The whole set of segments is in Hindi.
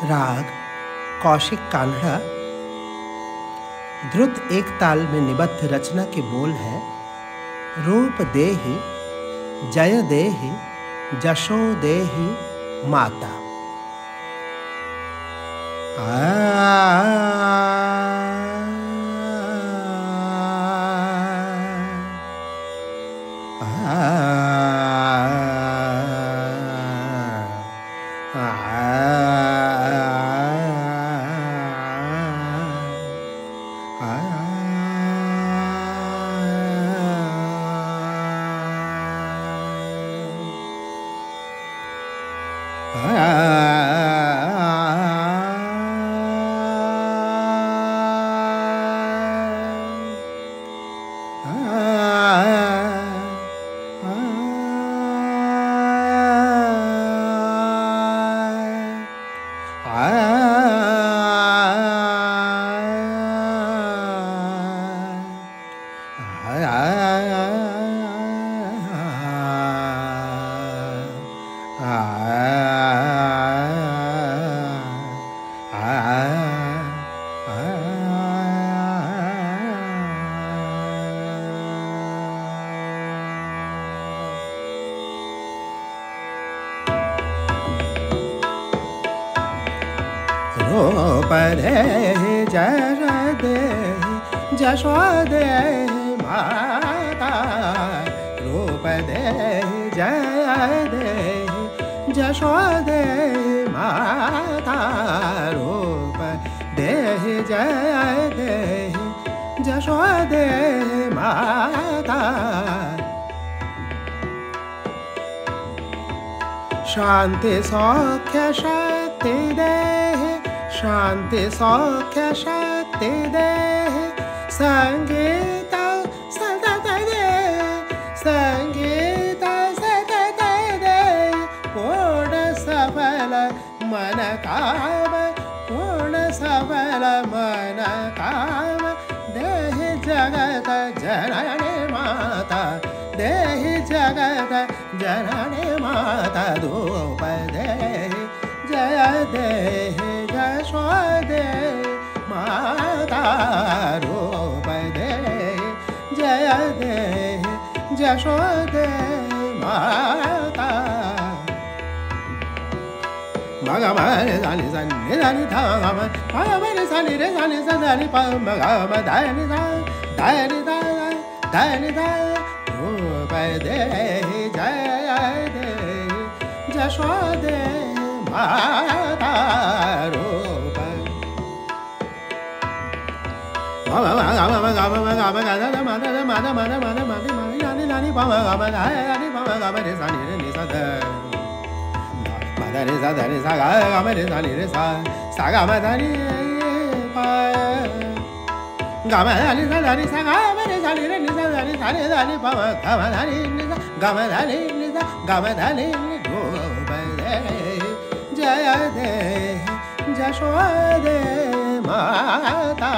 राग कौशिक कान्हा। द्रुत एक ताल में निबद्ध रचना के बोल है। रूप देहि जय देहि जशो देहि माता। रूप देहि जय देहि जशो देहि माता। रूप देहि जय देहि जशो देहि माता। रूप देहि जय देहि जशो देहि माता। शांति सौख्य शक्ति देहि शांति सौख्य शक्ति देहि संगीत सतत देहि संगीत सतत देहि पूर्ण सफल मन काम पूर्ण सफल मन काम देहि जगत जननी माता। देहि जगत जननी माता। रूप देहि जय देहि जशो देहि माता। रूप देहि जय देहि जशो देहि माता। मग मरे जानी जानी जानी था मग मरे जानी रे जानी जानी पा मग दानी दा दानी दा दानी दा। रूप देहि जय देहि जशो देहि माता। रूप जय देहि जशो देहि माता।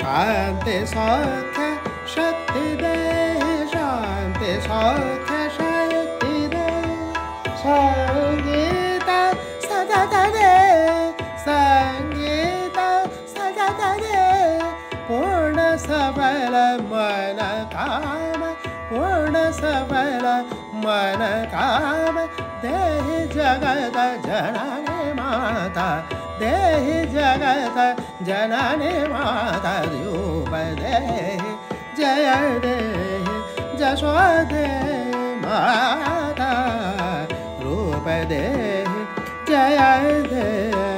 शांति सौख्य शक्ति देहि शांति सौख्य शक्ति देहि संगीत सतत देहि संगीत सतत देहि पूर्ण सफल मन काम पूर्ण सफल मन काम देहि जगत जननी माता। देहि जगत जननी माता। रूप देहि जय देहि जशो देहि माता। रूप देहि जय देहि